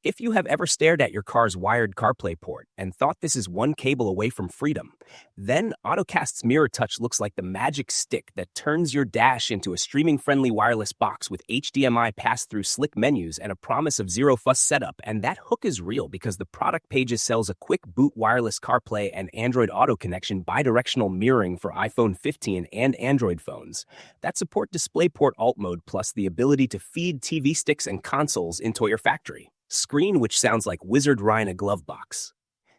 If you have ever stared at your car's wired CarPlay port and thought this is one cable away from freedom, then Ottocast's Mirror Touch looks like the magic stick that turns your dash into a streaming-friendly wireless box with HDMI pass-through slick menus and a promise of zero-fuss setup. And that hook is real because the product pages sells a quick boot wireless CarPlay and Android Auto connection bidirectional mirroring for iPhone 15 and Android phones that support DisplayPort Alt Mode plus the ability to feed TV sticks and consoles into your factory. Screen which sounds like Wizard Rye in a glove box.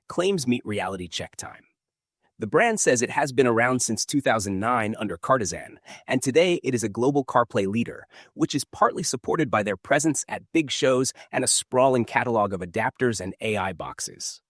Claims meet reality check time. The brand says it has been around since 2009 under Cartizan, and today it is a global CarPlay leader, which is partly supported by their presence at big shows and a sprawling catalog of adapters and AI boxes.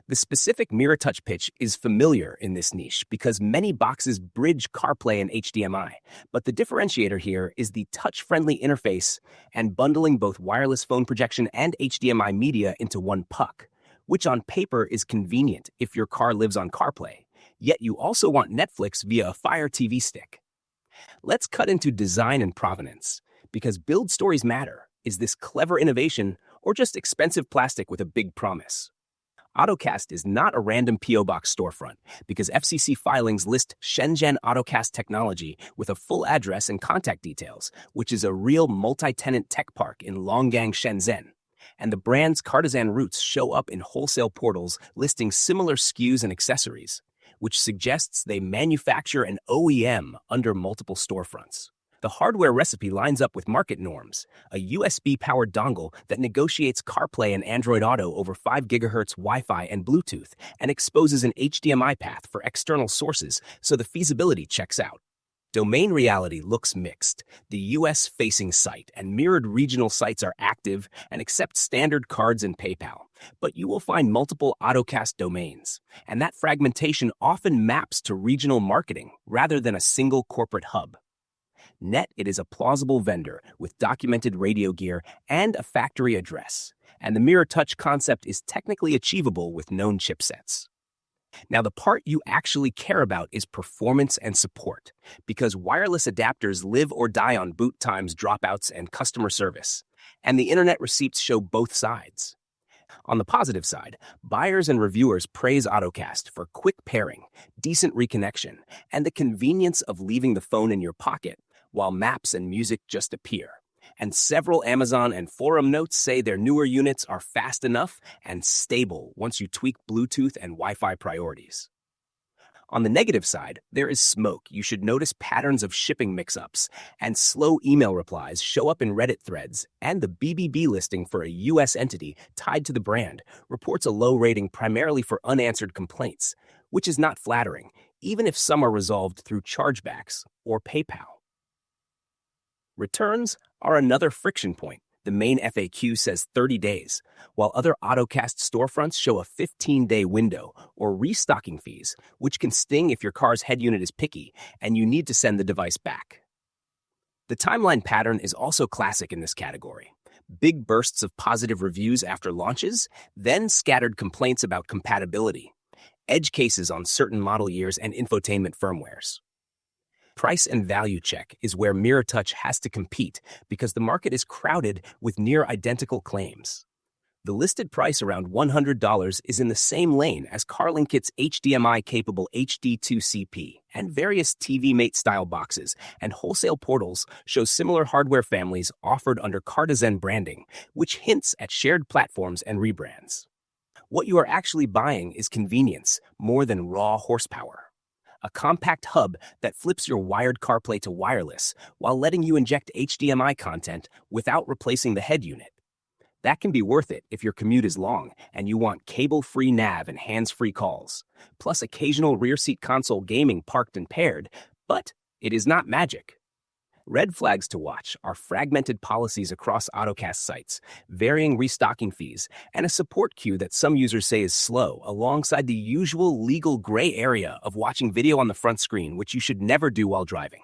The specific Mirror Touch pitch is familiar in this niche because many boxes bridge CarPlay and HDMI, but the differentiator here is the touch-friendly interface and bundling both wireless phone projection and HDMI media into one puck, which on paper is convenient if your car lives on CarPlay, yet you also want Netflix via a Fire TV stick. Let's cut into design and provenance, because build stories matter. Is this clever innovation or just expensive plastic with a big promise? Ottocast is not a random P.O. Box storefront because FCC filings list Shenzhen Ottocast Technology with a full address and contact details, which is a real multi-tenant tech park in Longgang, Shenzhen. And the brand's Cartizan roots show up in wholesale portals listing similar SKUs and accessories, which suggests they manufacture an OEM under multiple storefronts. The hardware recipe lines up with market norms, a USB-powered dongle that negotiates CarPlay and Android Auto over 5 GHz Wi-Fi and Bluetooth and exposes an HDMI path for external sources, so the feasibility checks out. Domain reality looks mixed. The US-facing site and mirrored regional sites are active and accept standard cards and PayPal, but you will find multiple Ottocast domains, and that fragmentation often maps to regional marketing rather than a single corporate hub. Net, it is a plausible vendor with documented radio gear and a factory address, and the Mirror Touch concept is technically achievable with known chipsets. Now, the part you actually care about is performance and support, because wireless adapters live or die on boot times, dropouts, and customer service, and the internet receipts show both sides. On the positive side, buyers and reviewers praise Ottocast for quick pairing, decent reconnection, and the convenience of leaving the phone in your pocket while maps and music just appear. And several Amazon and forum notes say their newer units are fast enough and stable once you tweak Bluetooth and Wi-Fi priorities. On the negative side, there is smoke. You should notice patterns of shipping mix-ups, and slow email replies show up in Reddit threads, and the BBB listing for a US entity tied to the brand reports a low rating primarily for unanswered complaints, which is not flattering, even if some are resolved through chargebacks or PayPal. Returns are another friction point. The main FAQ says 30 days, while other Ottocast storefronts show a 15-day window or restocking fees, which can sting if your car's head unit is picky and you need to send the device back. The timeline pattern is also classic in this category. Big bursts of positive reviews after launches, then scattered complaints about compatibility, edge cases on certain model years, and infotainment firmwares. Price and value check is where Mirror Touch has to compete because the market is crowded with near-identical claims. The listed price around $100 is in the same lane as CarLinkit's HDMI-capable HD2 CP and various TV Mate-style boxes, and wholesale portals show similar hardware families offered under Cartizan branding, which hints at shared platforms and rebrands. What you are actually buying is convenience more than raw horsepower. A compact hub that flips your wired CarPlay to wireless while letting you inject HDMI content without replacing the head unit. That can be worth it if your commute is long and you want cable-free nav and hands-free calls, plus occasional rear-seat console gaming parked and paired, but it is not magic. Red flags to watch are fragmented policies across Ottocast sites, varying restocking fees, and a support queue that some users say is slow, alongside the usual legal gray area of watching video on the front screen, which you should never do while driving.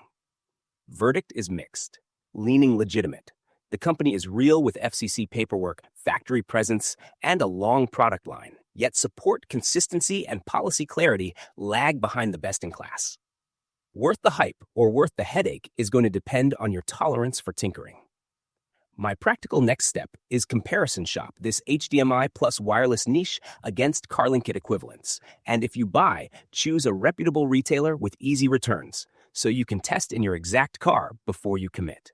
Verdict is mixed, leaning legitimate. The company is real with FCC paperwork, factory presence, and a long product line, yet support, consistency, and policy clarity lag behind the best in class. Worth the hype or worth the headache is going to depend on your tolerance for tinkering. My practical next step is comparison shop this HDMI plus wireless niche against CarLink equivalents. And if you buy, choose a reputable retailer with easy returns, so you can test in your exact car before you commit.